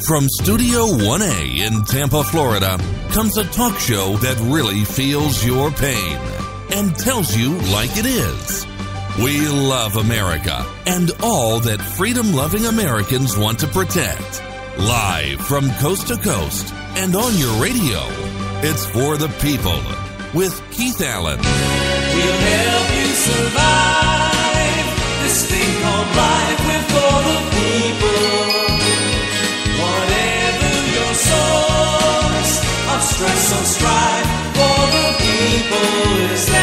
From Studio 1A in Tampa, Florida, comes a talk show that really feels your pain and tells you like it is. We love America and all that freedom-loving Americans want to protect. Live from coast to coast and on your radio, it's For the People with Keith Allen. We'll help you survive this thing called life. We're for the people. Whatever your source of stress or strife, for the people is there.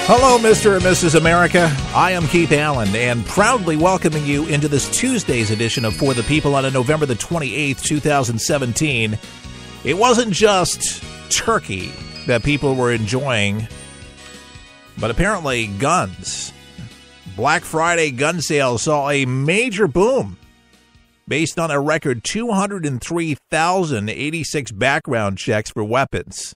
Hello, Mr. and Mrs. America. I am Keith Allen, and proudly welcoming you into this Tuesday's edition of For the People on November the 28th, 2017. It wasn't just turkey that people were enjoying, but apparently guns. Black Friday gun sales saw a major boom based on a record 203,086 background checks for weapons.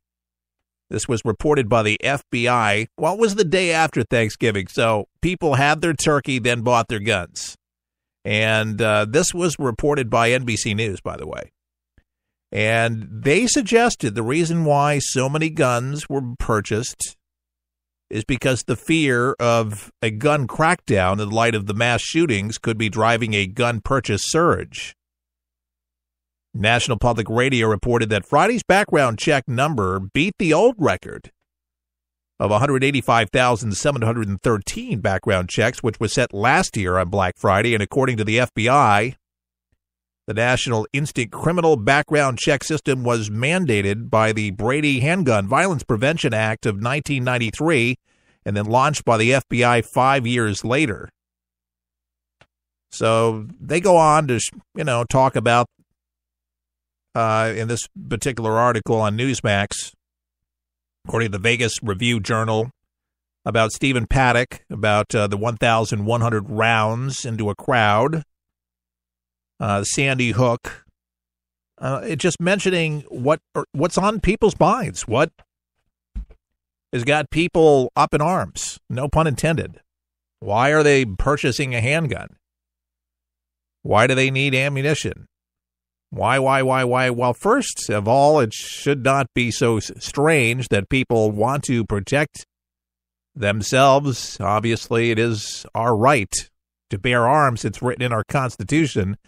This was reported by the FBI. Well, it was the day after Thanksgiving, so people had their turkey, then bought their guns. And this was reported by NBC News, by the way. And they suggested the reason why so many guns were purchased is because the fear of a gun crackdown in light of the mass shootings could be driving a gun purchase surge. National Public Radio reported that Friday's background check number beat the old record of 185,713 background checks, which was set last year on Black Friday. And according to the FBI, the National Instant Criminal Background Check System was mandated by the Brady Handgun Violence Prevention Act of 1993 and then launched by the FBI 5 years later. So they go on to, talk about, in this particular article on Newsmax, according to the Vegas Review-Journal, about Stephen Paddock, about the 1,100 rounds into a crowd. Sandy Hook, it just mentioning what's on people's minds, what has got people up in arms, no pun intended. Why are they purchasing a handgun? Why do they need ammunition? Why? Well, first of all, it should not be so strange that people want to protect themselves. Obviously, it is our right to bear arms. It's written in our Constitution.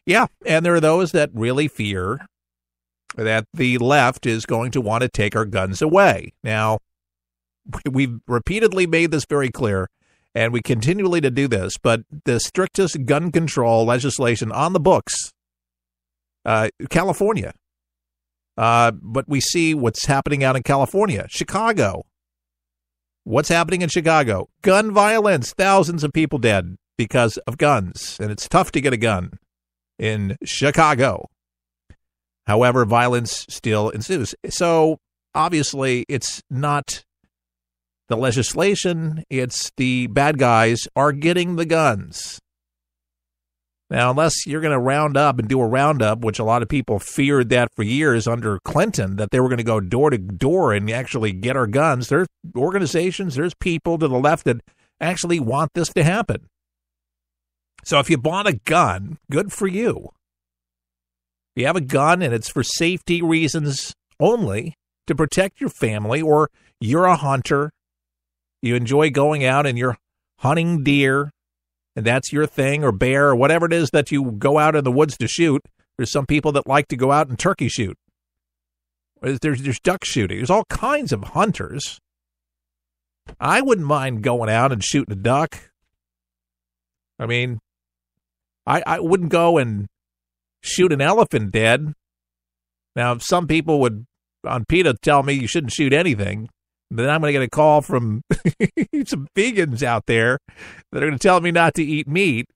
Yeah, and there are those that really fear that the left is going to want to take our guns away. Now, we've repeatedly made this very clear, and we continually to do this, but the strictest gun control legislation on the books, California. But we see what's happening out in California. Chicago. What's happening in Chicago? Gun violence. Thousands of people dead because of guns, and it's tough to get a gun in Chicago. However, violence still ensues. So, obviously, it's not the legislation, it's the bad guys are getting the guns. Now, unless you're going to round up and do a roundup, which a lot of people feared that for years under Clinton, that they were going to go door to door and actually get our guns, there's organizations, there's people to the left that actually want this to happen. So if you bought a gun, good for you. If you have a gun and it's for safety reasons only, to protect your family, or you're a hunter, you enjoy going out and you're hunting deer, and that's your thing, or bear, or whatever it is that you go out in the woods to shoot. There's some people that like to go out and turkey shoot. There's duck shooting. There's all kinds of hunters. I wouldn't mind going out and shooting a duck. I mean, I wouldn't go and shoot an elephant dead. Now, some people would, on PETA, tell me you shouldn't shoot anything. Then I'm going to get a call from some vegans out there that are going to tell me not to eat meat.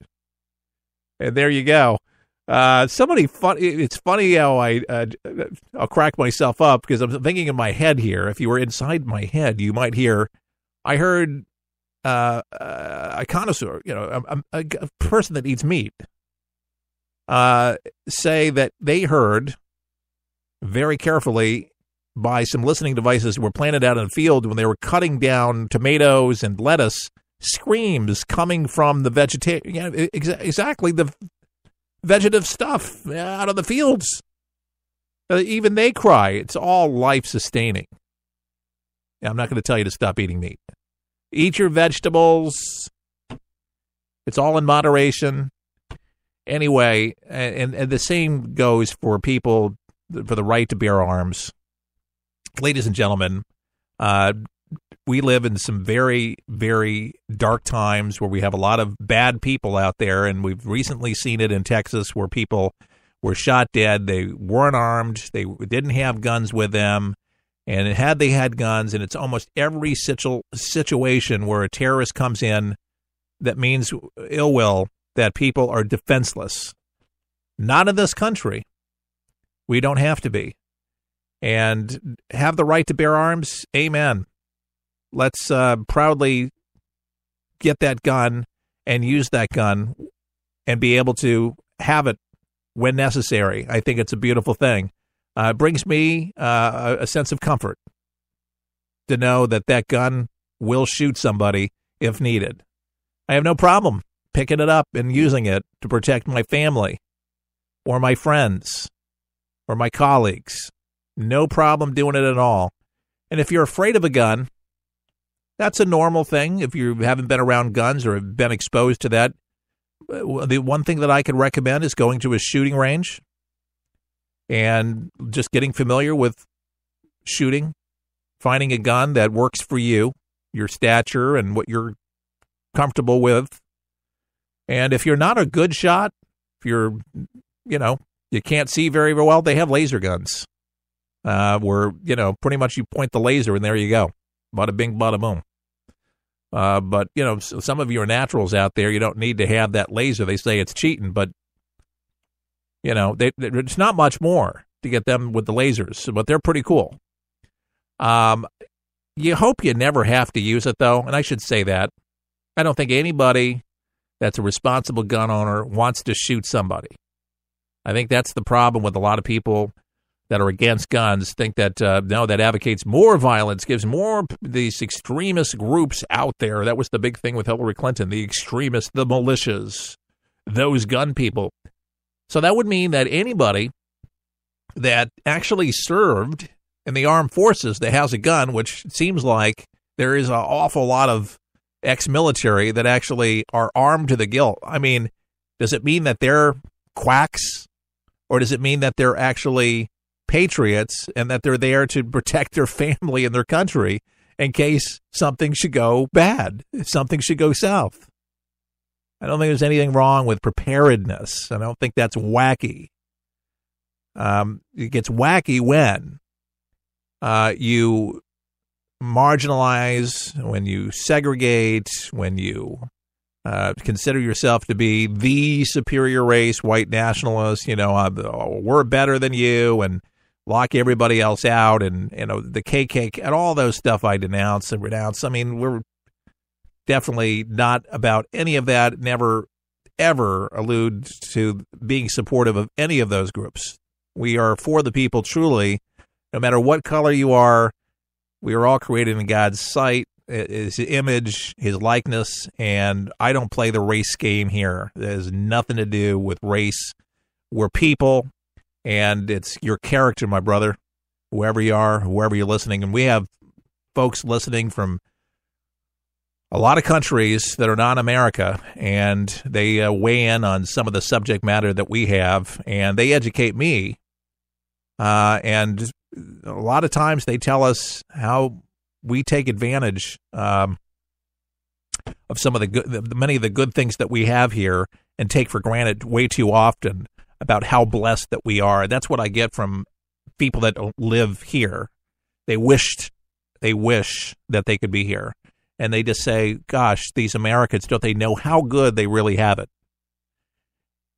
And there you go. It's funny how I'll crack myself up because I'm thinking in my head here. If you were inside my head, you might hear, I heard a connoisseur, a person that eats meat, say that they heard very carefully by some listening devices that were planted out in the field when they were cutting down tomatoes and lettuce, screams coming from the vegetarian. Exactly. vegetative stuff out of the fields. Even they cry. It's all life-sustaining. I'm not going to tell you to stop eating meat. Eat your vegetables. It's all in moderation. Anyway, and the same goes for people, for the right to bear arms. Ladies and gentlemen, we live in some very, very dark times where we have a lot of bad people out there, and we've recently seen it in Texas where people were shot dead. They weren't armed. They didn't have guns with them. And had they had guns, and it's almost every situation where a terrorist comes in that means ill will, that people are defenseless. Not in this country. We don't have to be. And have the right to bear arms? Amen. Let's proudly get that gun and use that gun and be able to have it when necessary. I think it's a beautiful thing. It brings me a sense of comfort to know that that gun will shoot somebody if needed. I have no problem picking it up and using it to protect my family or my friends or my colleagues. No problem doing it at all. And if you're afraid of a gun, that's a normal thing. If you haven't been around guns or have been exposed to that, the one thing that I could recommend is going to a shooting range and just getting familiar with shooting, finding a gun that works for you, your stature, and what you're comfortable with. And if you're not a good shot, if you're, you can't see very well, they have laser guns where, pretty much you point the laser and there you go. Bada bing, bada boom. But, some of you are naturals out there. You don't need to have that laser. They say it's cheating, but, it's not much more to get them with the lasers, but they're pretty cool. You hope you never have to use it, though, and I should say that. I don't think anybody that's a responsible gun owner wants to shoot somebody. I think that's the problem with a lot of people that are against guns, think that, that advocates more violence, gives more these extremist groups out there. That was the big thing with Hillary Clinton, the extremists, the militias, those gun people. So that would mean that anybody that actually served in the armed forces that has a gun, which seems like there is an awful lot of ex-military that actually are armed to the gilt. I mean, does it mean that they're quacks, or does it mean that they're actually patriots and that they're there to protect their family and their country in case something should go bad, if something should go south? I don't think there's anything wrong with preparedness. I don't think that's wacky. It gets wacky when you marginalize, when you segregate, when you consider yourself to be the superior race, white nationalist, we're better than you, and lock everybody else out, and the KKK and all those stuff I denounce and renounce. I mean, we're definitely not about any of that. Never, ever allude to being supportive of any of those groups. We are for the people, truly. No matter what color you are, we are all created in God's sight, His image, His likeness, and I don't play the race game here. It has nothing to do with race. We're people. And it's your character, my brother, whoever you are, whoever you're listening. And we have folks listening from a lot of countries that are not America, and they weigh in on some of the subject matter that we have, and they educate me. And a lot of times they tell us how we take advantage of some of many of the good things that we have here and take for granted way too often, about how blessed that we are. That's what I get from people that don't live here. They wish that they could be here. And they just say, gosh, these Americans, don't they know how good they really have it?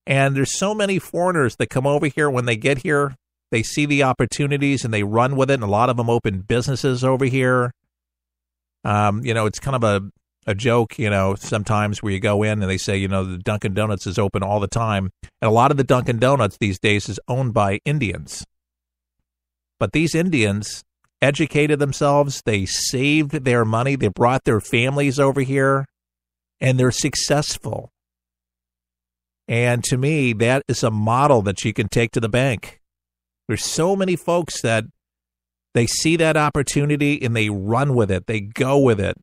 And there's so many foreigners that come over here. When they get here, they see the opportunities and they run with it. And a lot of them open businesses over here. It's kind of a joke, sometimes where you go in and they say, the Dunkin' Donuts is open all the time. And a lot of the Dunkin' Donuts these days is owned by Indians. But these Indians educated themselves. They saved their money. They brought their families over here, and they're successful. And to me, that is a model that you can take to the bank. There's so many folks that they see that opportunity and they run with it. They go with it.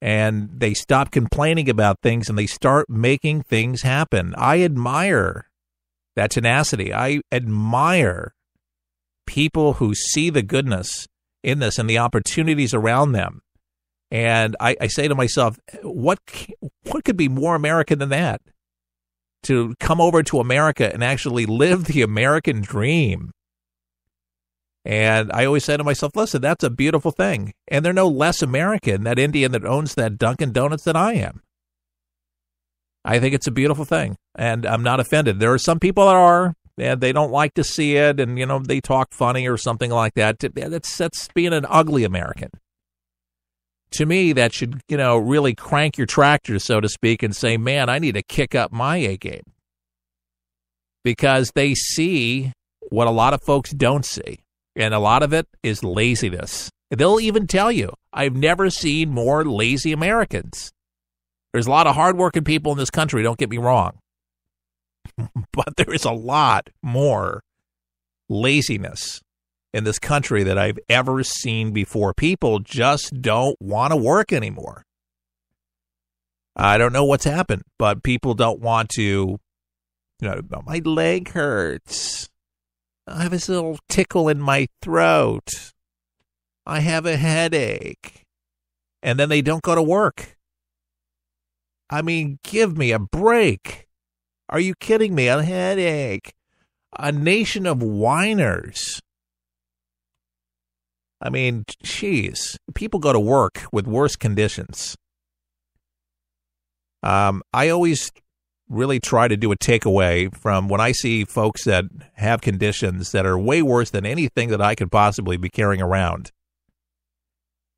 And they stop complaining about things and they start making things happen. I admire that tenacity. I admire people who see the goodness in this and the opportunities around them. And I say to myself, what could be more American than that? To come over to America and actually live the American dream. And I always say to myself, listen, that's a beautiful thing. And they're no less American, that Indian that owns that Dunkin' Donuts, than I am. I think it's a beautiful thing. And I'm not offended. There are some people that are, and they don't like to see it, and, you know, they talk funny or something like that. That's being an ugly American. To me, that should, you know, really crank your tractor, so to speak, and say, man, I need to kick up my A game. Because they see what a lot of folks don't see. And a lot of it is laziness. They'll even tell you, I've never seen more lazy Americans. There's a lot of hardworking people in this country, don't get me wrong. But there is a lot more laziness in this country that I've ever seen before. People just don't want to work anymore. I don't know what's happened, but people don't want to, you know, my leg hurts. I have this little tickle in my throat. I have a headache. And then they don't go to work. I mean, give me a break. Are you kidding me? A headache. A nation of whiners. I mean, geez. People go to work with worse conditions. I always really try to do a takeaway from when I see folks that have conditions that are way worse than anything that I could possibly be carrying around.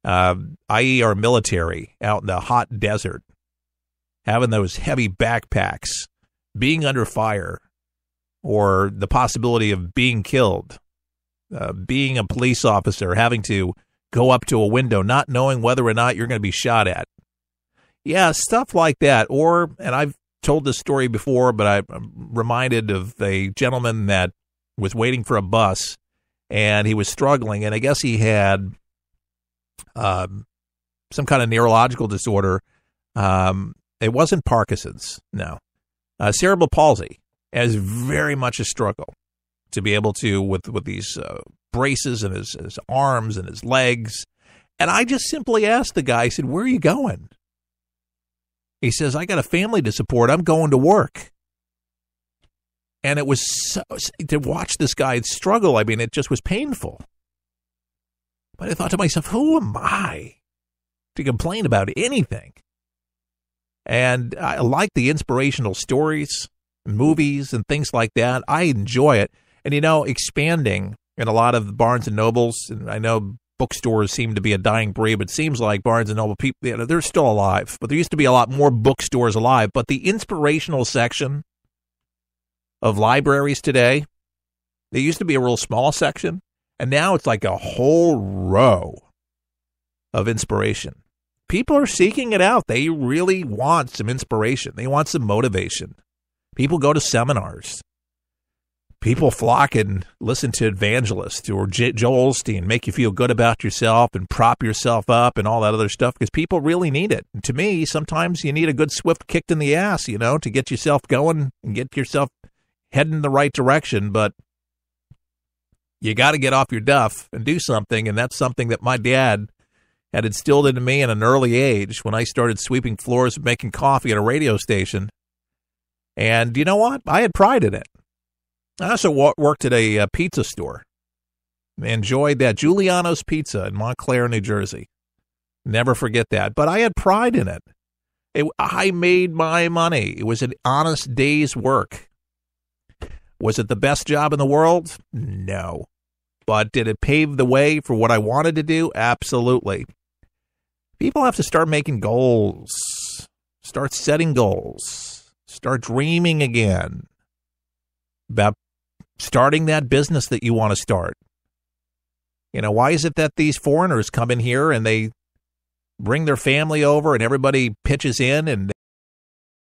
I.e. our military out in the hot desert, having those heavy backpacks, being under fire, or the possibility of being killed, being a police officer, having to go up to a window, not knowing whether or not you're going to be shot at. Yeah, stuff like that. Or, and I've told this story before, but I'm reminded of a gentleman that was waiting for a bus, and he was struggling, and I guess he had some kind of neurological disorder. It wasn't Parkinson's, no. Cerebral palsy is very much a struggle to be able to, with these braces in his arms and his legs. And I just simply asked the guy, I said, where are you going? He says, I got a family to support. I'm going to work. And it was so, to watch this guy struggle, I mean, it just was painful. But I thought to myself, who am I to complain about anything? And I like the inspirational stories, movies, and things like that. I enjoy it. And, you know, expanding in a lot of Barnes and Nobles, and I know bookstores seem to be a dying breed, but it seems like Barnes and Noble people, you know, they're still alive. But there used to be a lot more bookstores alive. But the inspirational section of libraries today, there used to be a real small section, and now it's like a whole row of inspiration. People are seeking it out. They really want some inspiration. They want some motivation. People go to seminars. People flock and listen to evangelists or Joel Osteen, make you feel good about yourself and prop yourself up and all that other stuff, because people really need it. And to me, sometimes you need a good swift kick in the ass, you know, to get yourself going and get yourself heading in the right direction. But you got to get off your duff and do something, and that's something that my dad had instilled into me at an early age when I started sweeping floors and making coffee at a radio station. And you know what? I had pride in it. I also worked at a pizza store. Enjoyed that. Giuliano's Pizza in Montclair, New Jersey. Never forget that. But I had pride in it. I made my money. It was an honest day's work. Was it the best job in the world? No. But did it pave the way for what I wanted to do? Absolutely. People have to start making goals. Start setting goals. Start dreaming again about starting that business that you want to start. You know, why is it that these foreigners come in here and they bring their family over and everybody pitches in and